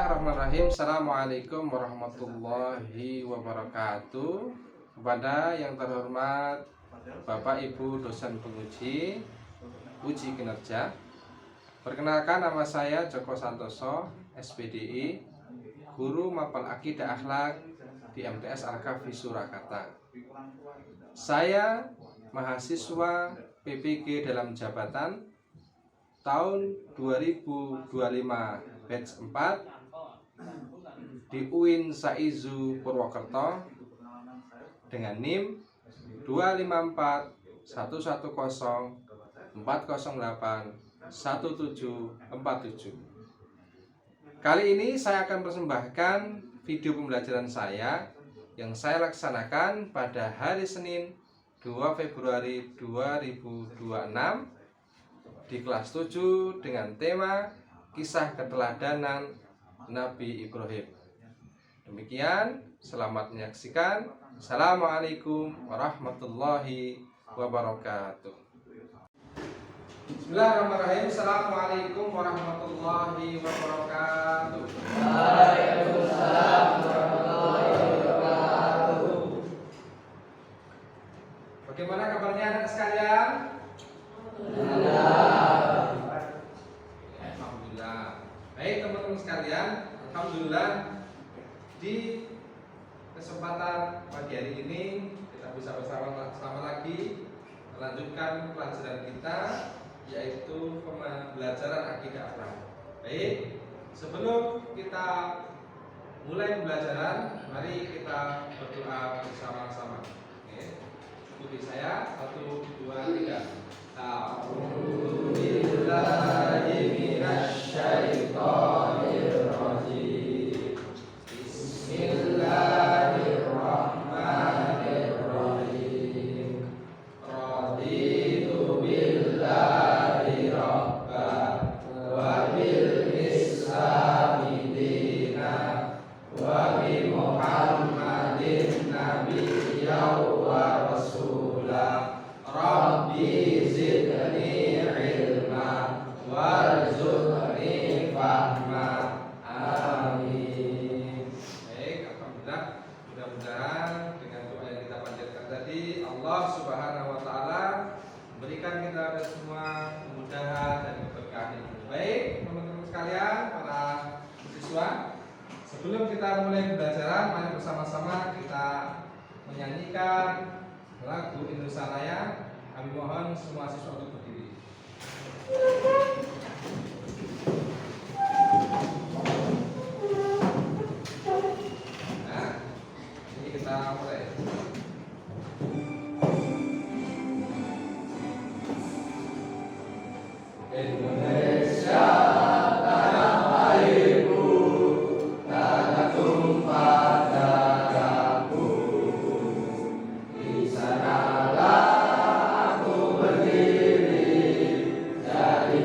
Bismillahirrahmanirrahim. Assalamualaikum warahmatullahi wabarakatuh. Kepada yang terhormat Bapak Ibu dosen penguji uji kinerja, perkenalkan nama saya Joko Santoso, SPDI, Guru Mapel Akidah Akhlak di MTS Al-Kafi Surakarta. Saya mahasiswa PPG dalam jabatan tahun 2025 batch 4 di UIN Saizu Purwokerto dengan NIM 2541104081747. Kali ini saya akan persembahkan video pembelajaran saya yang saya laksanakan pada hari Senin 2 Februari 2026 di kelas 7 dengan tema Kisah Keteladanan Nabi Ibrahim. Demikian, selamat menyaksikan. Assalamualaikum warahmatullahi wabarakatuh. Bismillahirrahmanirrahim. Assalamualaikum warahmatullahi wabarakatuh. Waalaikumsalam warahmatullahi wabarakatuh. Bagaimana kabarnya anak sekalian? Alhamdulillah. Baik teman-teman sekalian, alhamdulillah di kesempatan pagi hari ini kita bisa bersama lagi melanjutkan pelajaran kita, yaitu pembelajaran akidah akhlak. Baik, sebelum kita mulai pembelajaran, mari kita berdoa bersama-sama. Oke, ikuti saya, 1, 2, 3. A'udzubillahi minasyaitonirrajim. Bismillahirrahmanirrahim. Raditu billahi rabban wa bil islami dinan wa bi Muhammadin nabiyyan wa rasulah. Rabbi zidni ilma warzuqni fahma. Amin. Baik, alhamdulillah. Mudah-mudahan dengan doa yang kita panjatkan tadi, Allah Subhanahu wa taala memberikan kita semua kemudahan dan keberkahan. Baik, teman-teman sekalian, para siswa, sebelum kita mulai pembelajaran, mari bersama-sama kita menyanyikan lagu Indonesia Raya. Kami mohon semua siswa untuk berdiri. Nah, ini kita mulai. Indonesia tanah airku, tanah tumpah darahku. Di sanalah aku berdiri, jadi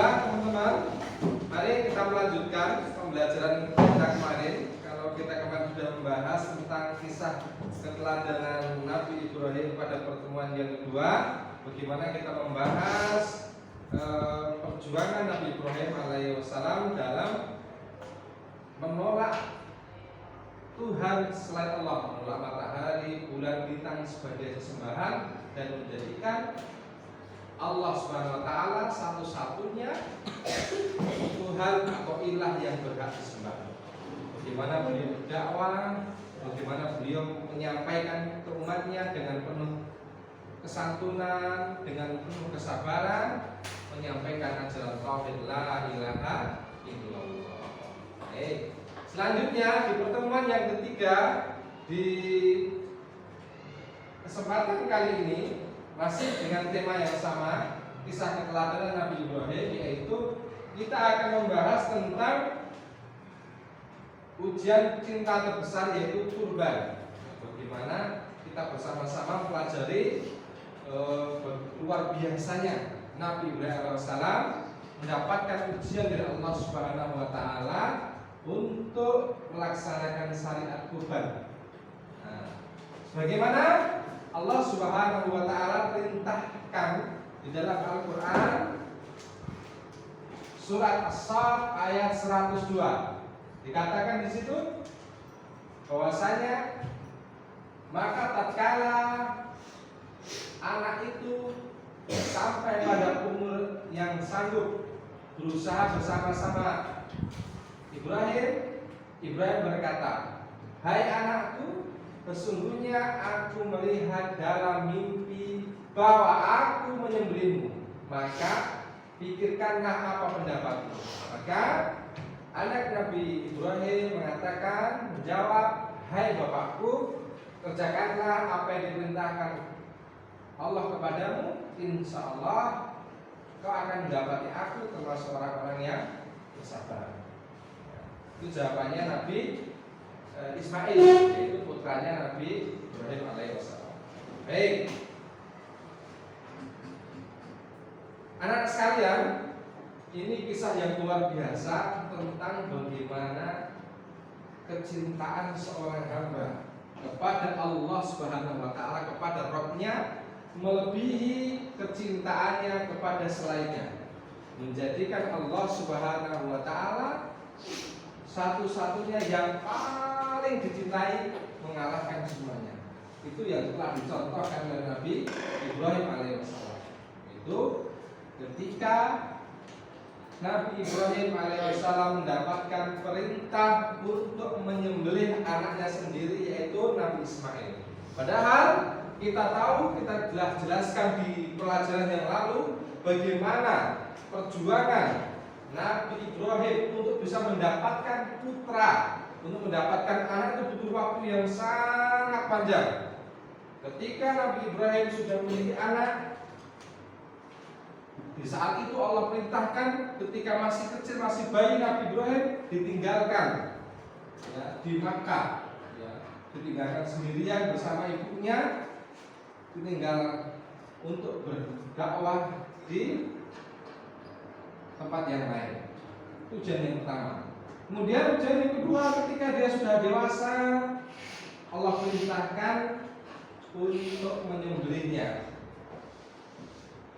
Alhamdulillah teman-teman, mari kita melanjutkan pembelajaran kita kemarin. Kalau kita kemarin sudah membahas tentang kisah keteladanan Nabi Ibrahim pada pertemuan yang kedua, bagaimana kita membahas perjuangan Nabi Ibrahim alaihissalam dalam menolak Tuhan selain Allah, menolak matahari, bulan, bintang sebagai sesembahan dan menjadikan Allah Subhanahu wa taala satu-satunya Tuhan atau ilah yang berhak disembah. Bagaimana beliau berdakwah, bagaimana beliau menyampaikan ke umatnya dengan penuh kesantunan, dengan penuh kesabaran, menyampaikan ajaran tauhid la ilaha illallah. Baik. Selanjutnya di pertemuan yang ketiga, di kesempatan kali ini masih dengan tema yang sama, kisah keteladanan Nabi Ibrahim, yaitu kita akan membahas tentang ujian cinta terbesar, yaitu kurban. Bagaimana kita bersama-sama mempelajari luar biasanya Nabi Ibrahim alaihissalam mendapatkan ujian dari Allah Subhanahu wa taala untuk melaksanakan syariat kurban. Nah, bagaimana Allah Subhanahu wa taala perintahkan di dalam Al-Qur'an surat As-Saff ayat 102. Dikatakan di situ bahwasanya maka tatkala anak itu sampai pada umur yang sanggup berusaha bersama-sama Ibrahim berkata, "Hai anakku, sesungguhnya aku melihat dalam mimpi bahwa aku menyembelihmu. Maka pikirkanlah apa pendapatmu." Maka anak Nabi Ibrahim menjawab, "Hai bapakku, kerjakanlah apa yang diperintahkan Allah kepadamu. Insya Allah kau akan mendapati aku termasuk orang-orang yang bersabar." Itu jawabannya Nabi Ismail, yaitu putranya Nabi Ibrahim alaihissalam. Baik, anak-anak sekalian, ini kisah yang luar biasa tentang bagaimana kecintaan seorang hamba kepada Allah Subhanahu wa taala, kepada Rabb-nya, melebihi kecintaannya kepada selainnya, menjadikan Allah Subhanahu wa taala satu-satunya yang paling dicintai, mengalahkan semuanya. Itu yang telah dicontohkan oleh Nabi Ibrahim alaihissalam. Itu ketika Nabi Ibrahim alaihissalam mendapatkan perintah untuk menyembelih anaknya sendiri, yaitu Nabi Ismail. Padahal kita tahu, kita jelaskan di pelajaran yang lalu, bagaimana perjuangan Nabi Ibrahim untuk bisa mendapatkan putra, untuk mendapatkan anak itu butuh waktu yang sangat panjang. Ketika Nabi Ibrahim sudah memiliki anak, di saat itu Allah perintahkan ketika masih kecil, masih bayi, Nabi Ibrahim ditinggalkan ya, di Makkah, ya, ditinggalkan sendirian bersama ibunya, ditinggal untuk berdakwah di tempat yang lain. Itu ujian yang pertama. Kemudian ujian yang kedua, ketika dia sudah dewasa, Allah perintahkan untuk menyembelihnya.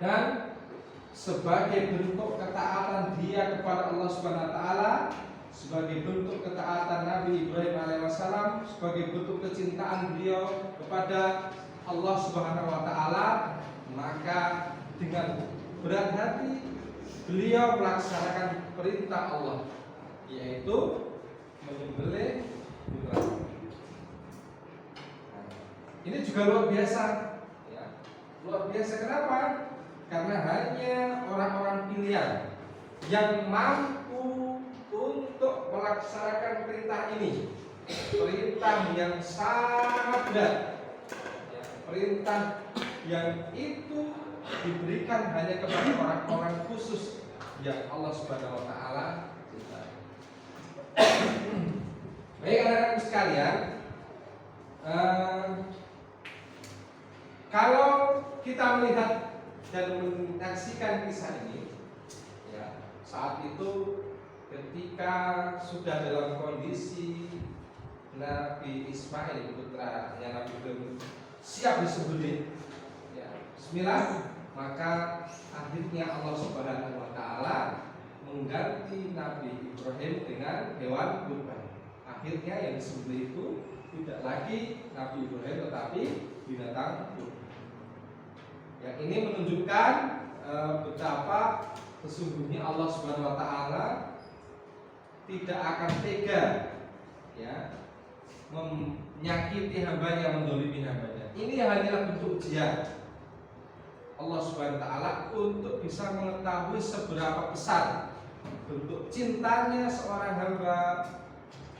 Dan sebagai bentuk ketaatan dia kepada Allah Subhanahu wa taala, sebagai bentuk ketaatan Nabi Ibrahim alaihissalam, sebagai bentuk kecintaan beliau kepada Allah Subhanahu wa taala, maka dengan berat hati beliau melaksanakan perintah Allah, yaitu menyembelih putra. Ini juga luar biasa, ya. Luar biasa kenapa? Karena hanya orang-orang pilihan yang mampu untuk melaksanakan perintah ini, perintah yang sangat berat, ya, perintah yang itu diberikan hanya kepada orang-orang khusus yang Allah Subhanahu wa taala cintai. Baik anak-anak sekalian, kalau kita melihat dan menyaksikan kisah ini, ya, saat itu ketika sudah dalam kondisi Nabi Ismail putranya Nabi Ibrahim siap disembelih, ya, bismillah, maka akhirnya Allah Subhanahu wa taala mengganti Nabi Ibrahim dengan hewan kurban. Akhirnya yang disembelih itu tidak lagi Nabi Ibrahim tetapi binatang kurban. Yang ini menunjukkan betapa sesungguhnya Allah Subhanahu wa taala tidak akan tega, ya, menyakiti hambanya, mendolimi hambanya. Ini hanyalah bentuk ujian Allah Subhanahu wa taala untuk bisa mengetahui seberapa besar bentuk cintanya seorang hamba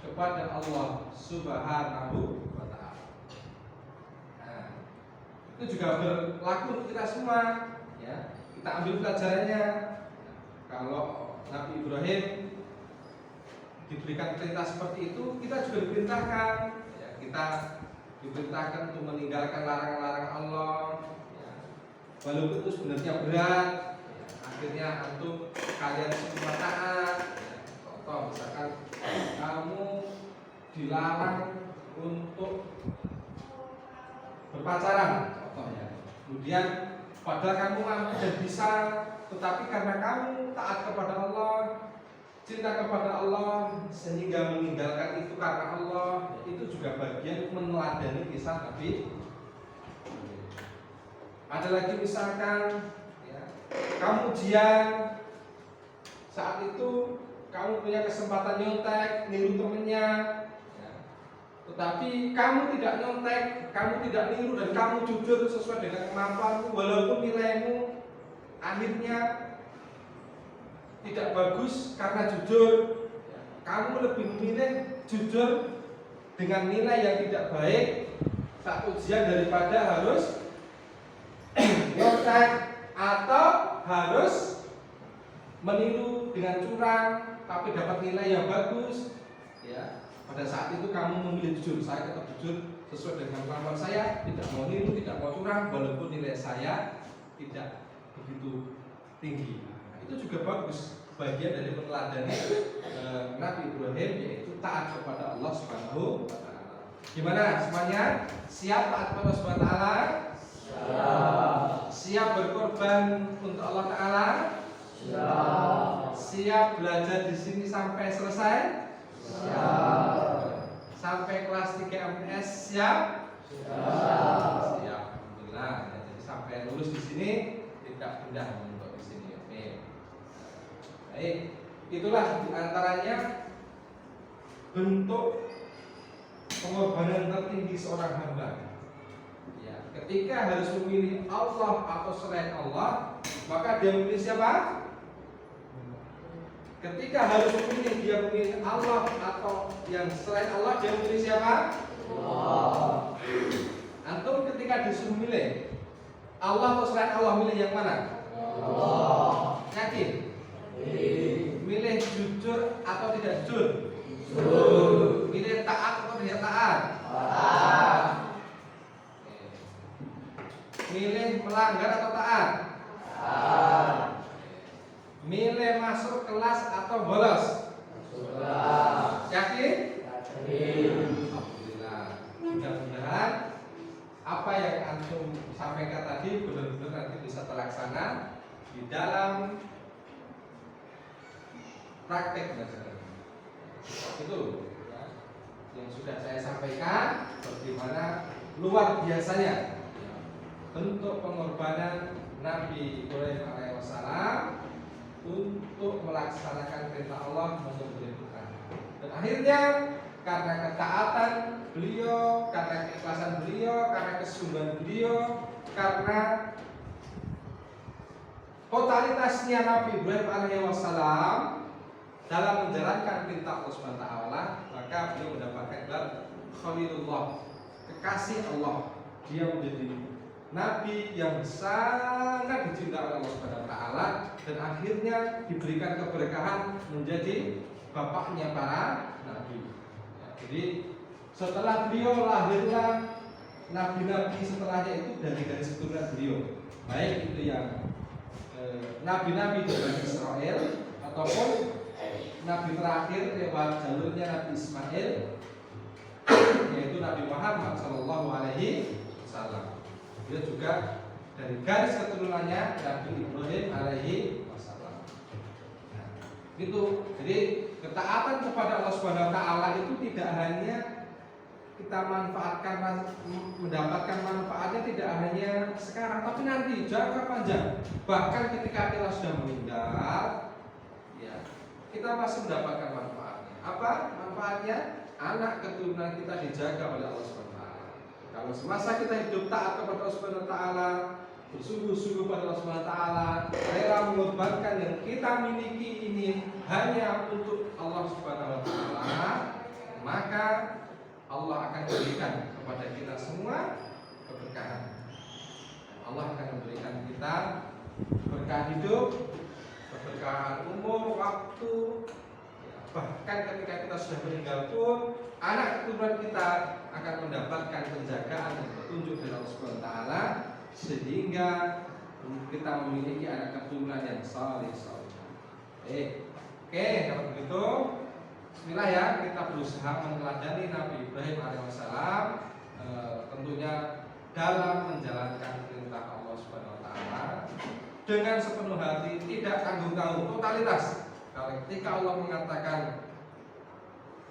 kepada Allah Subhanahu wa taala. Nah, itu juga berlaku untuk kita semua, ya. Kita ambil pelajarannya. Kalau Nabi Ibrahim diberikan perintah seperti itu, kita juga diperintahkan, ya, kita diperintahkan untuk meninggalkan larangan-larangan Allah, ya. Walaupun itu sebenarnya berat, ya. Akhirnya untuk kalian semua taat, ya. Contoh misalkan kamu dilarang untuk berpacaran, contohnya. Kemudian padahal kamu mampu dan bisa, tetapi karena kamu taat kepada Allah, cinta kepada Allah sehingga meninggalkan itu karena Allah, itu juga bagian meneladani kisah Nabi. Ada lagi misalkan, ya, kamu ujian, saat itu kamu punya kesempatan nyontek, niru temennya, ya. Tetapi kamu tidak nyontek, kamu tidak niru dan kamu jujur sesuai dengan kemampuanmu, walaupun nilaimu akhirnya tidak bagus karena jujur, kamu lebih memilih jujur dengan nilai yang tidak baik saat ujian daripada harus nyontek atau harus meniru dengan curang tapi dapat nilai yang bagus, ya. Pada saat itu kamu memilih jujur, saya tetap jujur sesuai dengan kemampuan saya, tidak mau niru, tidak mau curang, walaupun nilai saya tidak begitu tinggi. Itu juga bagus, bagian dari meneladani Nabi Ibrahim, yaitu taat kepada Allah Subhanahu wa taala. Gimana semuanya? Siap taat kepada Allah Subhanahu wa taala? Siap. Siap berkorban untuk Allah taala? Siap. Siap belajar di sini sampai selesai? Siap. Sampai kelas 3 MTS siap? Siap. Siap. Alhamdulillah. Jadi sampai lulus di sini tidak pindah untuk di sini. Oke. Baik, itulah diantaranya bentuk pengorbanan tertinggi seorang hamba. Ya, ketika harus memilih Allah atau selain Allah, maka dia memilih siapa? Ketika harus memilih, dia memilih Allah atau yang selain Allah, dia memilih siapa? Allah. Antum ketika disuruh memilih Allah atau selain Allah, milih yang mana? Allah. Yakin? Milih jujur atau tidak jujur? Jujur. Milih taat atau tidak taat? Taat. Milih melanggar atau taat? Taat. Milih masuk kelas atau bolos? Bolos. Yakin? Yakin. Alhamdulillah. Mudah-mudahan apa yang antum sampaikan tadi benar-benar nanti bisa terlaksana di dalam praktek belajar. Itu, ya, yang sudah saya sampaikan, bagaimana luar biasanya bentuk pengorbanan Nabi Ibrahim alaihissalam untuk melaksanakan perintah Allah menyembelih Tuhan. Dan akhirnya karena ketaatan beliau, karena keikhlasan beliau, karena kesungguhan beliau, karena totalitasnya Nabi Ibrahim alaihissalam dalam menjalankan perintah Allah Subhanahu wa taala, maka beliau mendapatkan gelar Khalilullah, kekasih Allah. Dia menjadi nabi yang sangat dicintai oleh Allah Subhanahu wa taala dan akhirnya diberikan keberkahan menjadi bapaknya para nabi. Ya, jadi setelah beliau lahirlah nabi-nabi setelahnya itu dari garis keturunan beliau, baik itu yang nabi-nabi dari Israel ataupun nabi terakhir lewat jalurnya Nabi Ismail, yaitu Nabi Muhammad Shallallahu Alaihi Wasallam. Dia juga dari garis keturunannya Nabi Ibrahim Alaihi Wasallam. Nah, itu jadi ketaatan kepada Allah Subhanahu Wa Taala itu tidak hanya kita manfaatkan, mendapatkan manfaatnya tidak hanya sekarang, tapi nanti jangka panjang. Bahkan ketika kita sudah meninggal, ya, kita masih mendapatkan manfaatnya. Apa manfaatnya? Anak keturunan kita dijaga oleh Allah Subhanahu Wa Taala. Kalau semasa kita hidup taat kepada Allah Subhanahu Wa Taala, bersungguh-sungguh pada Allah Subhanahu Wa Taala, rela mengorbankan yang kita miliki ini hanya untuk Allah Subhanahu Wa Taala, maka Allah akan berikan kepada kita semua keberkahan. Allah akan memberikan kita berkah hidup, keberkahan umur, waktu, ya, bahkan ketika kita sudah meninggal pun anak keturunan kita akan mendapatkan penjagaan dan petunjuk dari Allah Subhanahu Wa Taala, sehingga kita memiliki anak keturunan yang saleh. Oke, kalau begitu bismillah ya, kita berusaha meneladani Nabi Ibrahim alaihissalam, tentunya dalam menjalankan perintah Allah Subhanahu Wa Taala dengan sepenuh hati, tidak tanggung-tanggung, totalitas. Kalau ketika Allah mengatakan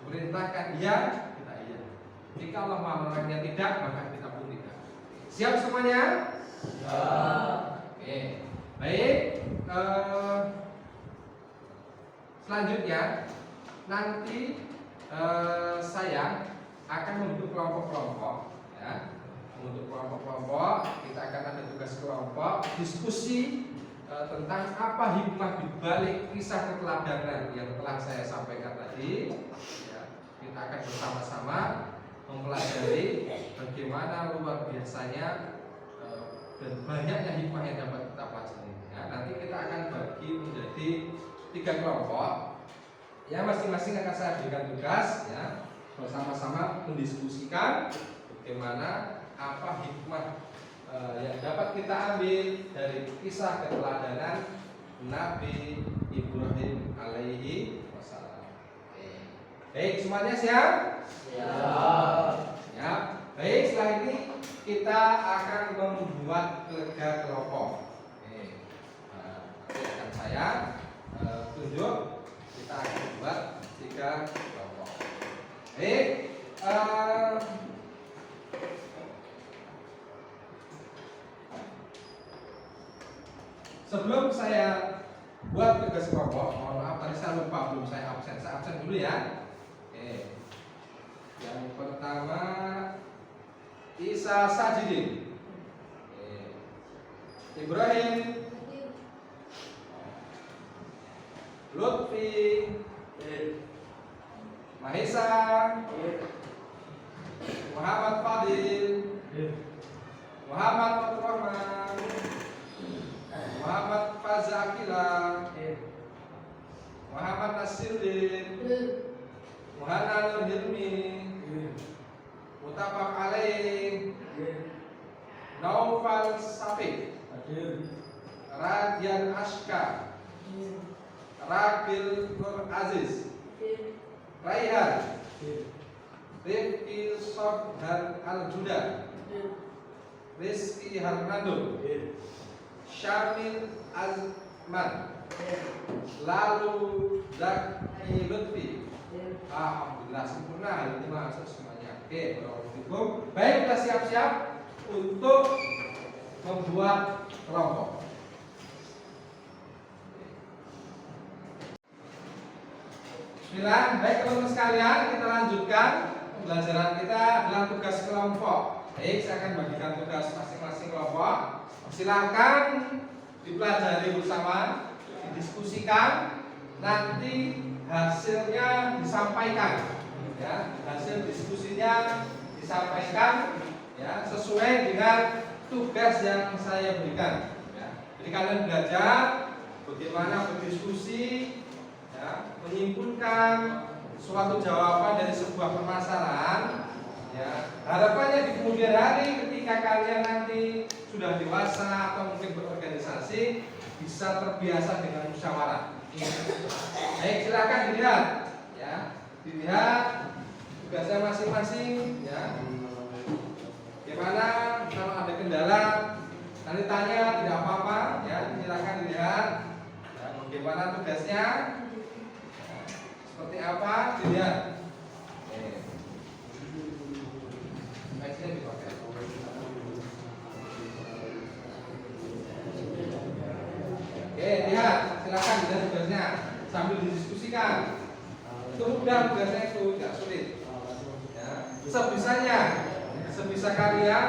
perintahkan iya, kita iya. Jika Allah melarangnya tidak, maka kita pun tidak. Siap semuanya? Ya. Oke, baik. Selanjutnya nanti saya akan membentuk kelompok-kelompok, ya. Membentuk kelompok-kelompok, kita akan ada tugas kelompok, diskusi tentang apa hikmah dibalik kisah keteladanan yang telah saya sampaikan tadi. Ya, kita akan bersama-sama mempelajari bagaimana luar biasanya dan banyaknya hikmah yang dapat kita pelajari. Ya, nanti kita akan bagi menjadi 3 kelompok. Ya, masing-masing akan saya berikan tugas, ya, bersama-sama mendiskusikan bagaimana apa hikmah yang dapat kita ambil dari kisah keteladanan Nabi Ibrahim alaihi wasallam. Baik, semuanya siap? Siap. Ya. Baik, setelah ini kita akan membuat 3 kelompok. Akan saya tunjuk. Kita akan buat 3 kelompok. Baik, sebelum saya buat tugas kelompok, mohon maaf tadi saya lupa, belum saya absen. Saya absen dulu ya. Oke. Yang pertama Isa Sajidin, Ibrahim, Lutfi, Mahesa, Muhammad Fadil, Muhammad Fatur Rahman, Muhammad Fazakila, Muhammad Nasiruddin, Muhammad Nur Hilmi, Mutafaq Alaih, Naufal Safiq, Radian Ashka, Rakil Nur Aziz, Raihan, Rifki Sobhan Al-Juda, Rizki Harnadul, Syamil Azman, lalu Zaki Lutfi. Alhamdulillah sempurna, hari ini masuk semuanya. Oke, barakallahu. Baik, kita siap-siap untuk membuat kelompok. Bismillah. Baik teman-teman sekalian, kita lanjutkan pembelajaran kita dalam tugas kelompok. Baik, saya akan bagikan tugas masing-masing kelompok. Silakan dipelajari bersama, didiskusikan, nanti hasilnya disampaikan. Ya, hasil diskusinya disampaikan, ya, sesuai dengan tugas yang saya berikan. Ya. Jadi kalian belajar bagaimana berdiskusi, ya, menyimpulkan suatu jawaban dari sebuah permasalahan. Ya, harapannya di kemudian hari ketika kalian nanti sudah dewasa atau mungkin berorganisasi bisa terbiasa dengan musyawarah. Baik, silakan dilihat, ya, dilihat tugasnya masing-masing, ya. Bagaimana kalau ada kendala, nanti tanya, tidak apa-apa, ya. Silakan dilihat, ya, bagaimana tugasnya, ya, seperti apa, dilihat. Oke, lihat, silakan dilihat tugasnya sambil didiskusikan. Itu mudah tugasnya, itu tidak sulit. Ya. Sebisa kalian,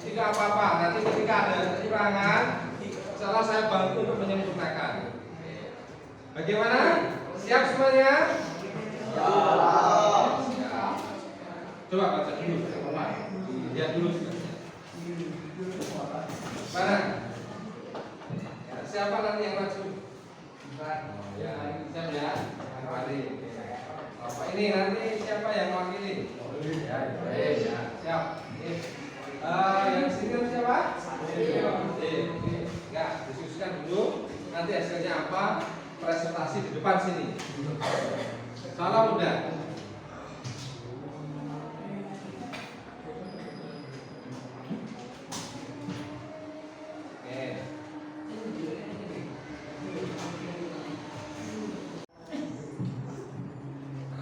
tidak apa-apa. Nanti ketika ada kekurangan, salah saya bantu untuk menyempurnakan. Bagaimana? Siap semuanya? Siap. Coba baca dulu, lihat dulu tugasnya. Mana? Siapa nanti yang maju? Ya, siap ya. Mari. Bapak ini nanti siapa yang mewakili? Ya, siap. Yang sini siapa? Enggak, diskusikan dulu. Nanti hasilnya apa? Presentasi di depan sini. Salam mudah.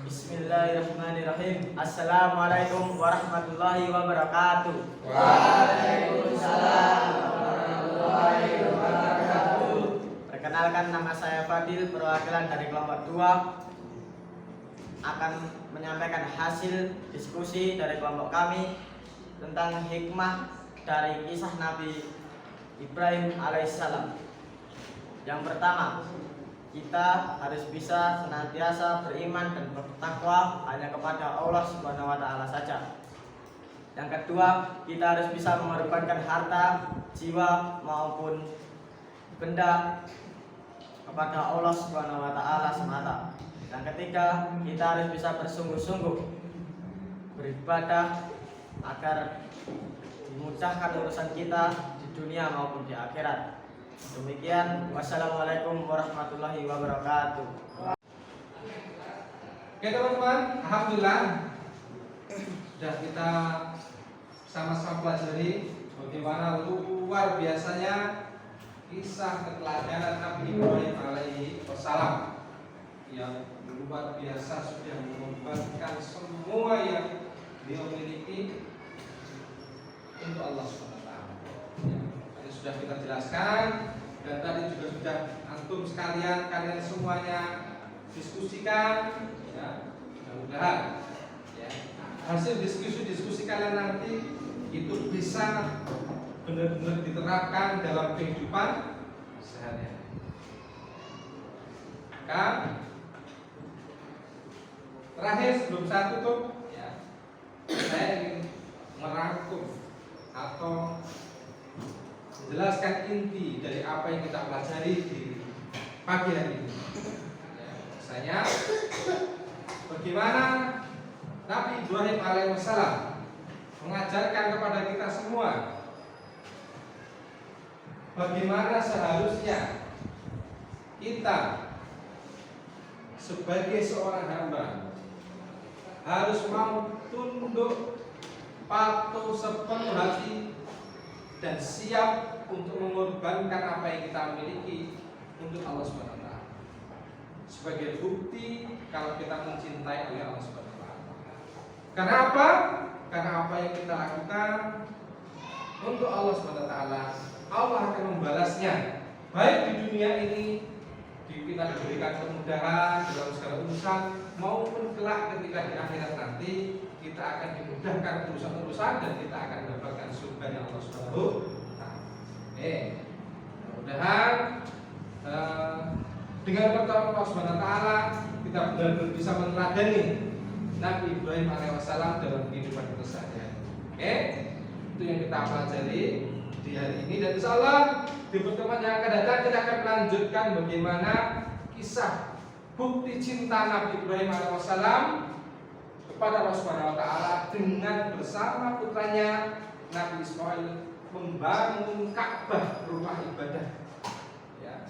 Bismillahirrahmanirrahim. Assalamualaikum warahmatullahi wabarakatuh. Waalaikumsalam warahmatullahi wabarakatuh. Perkenalkan, nama saya Fadil, perwakilan dari kelompok 2, akan menyampaikan hasil diskusi dari kelompok kami tentang hikmah dari kisah Nabi Ibrahim alaihissalam. Yang pertama, kita harus bisa senantiasa beriman dan bertakwa hanya kepada Allah Subhanahu wa taala saja. Yang kedua, kita harus bisa mengorbankan harta, jiwa maupun benda kepada Allah Subhanahu wa taala semata. Yang ketiga, kita harus bisa bersungguh-sungguh beribadah agar dimudahkan urusan kita di dunia maupun di akhirat. Demikian, wassalamualaikum warahmatullahi wabarakatuh. Oke teman-teman, alhamdulillah sudah kita sama-sama pelajari bagaimana luar biasanya kisah keteladanan Nabi Ibrahim alaihi wassalam yang luar biasa, sudah mengorbankan semua yang dia miliki untuk Allah SWT. Tadi sudah kita jelaskan, dan tadi juga sudah antum sekalian, kalian semuanya diskusikan, ya, mudah-mudahan ya, hasil diskusi kalian nanti itu bisa benar-benar diterapkan dalam kehidupan sehari-hari. Kan? Terakhir sebelum saya tutup, ya, saya ingin merangkum atau menjelaskan inti dari apa yang kita pelajari di pagi hari ini. Ya, misalnya bagaimana Nabi Ibrahim alaihissalam mengajarkan kepada kita semua bagaimana seharusnya kita sebagai seorang hamba harus mau tunduk, patuh sepenuh hati, dan siap untuk mengorbankan apa yang kita miliki untuk Allah SWT. Sebagai bukti kalau kita mencintai oleh Allah SWT. Karena apa? Karena apa yang kita lakukan untuk Allah SWT, Allah akan membalasnya, baik di dunia ini, kita diberikan kemudahan dalam segala urusan, maupun kelak ketika di akhirat nanti kita akan dimudahkan urusan-urusan dan kita akan mendapatkan surga yang Allah Subhanahu wa taala. Mudah-mudahan dengan pertolongan Allah Subhanahu wa taala kita benar-benar bisa meneladani Nabi Ibrahim alaihissalam dalam kehidupan kita sehari-hari. Itu yang kita pelajari di hari ini, dan insyaallah di pertemuan yang akan datang kita akan melanjutkan bagaimana kisah bukti cinta Nabi Ibrahim alaihissalam kepada Allah Subhanahu wa taala dengan bersama putranya Nabi Ismail membangun Ka'bah, rumah ibadah. Ya.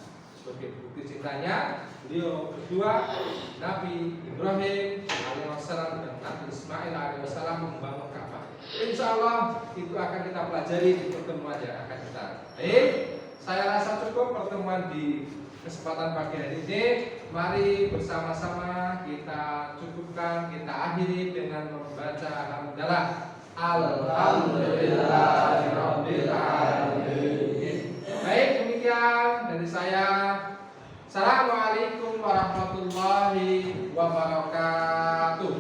sebagai bukti cintanya beliau berdua, Nabi Ibrahim alaihissalam dan Nabi Ismail alaihissalam membangun Ka'bah. Insya Allah itu akan kita pelajari di pertemuan yang akan kita. Baik, saya rasa cukup pertemuan di kesempatan pagi hari ini. Mari bersama-sama kita cukupkan, kita akhiri dengan membaca hamdalah. Alhamdulillahirabbil alamin. Baik, demikian dari saya. Assalamualaikum warahmatullahi wabarakatuh.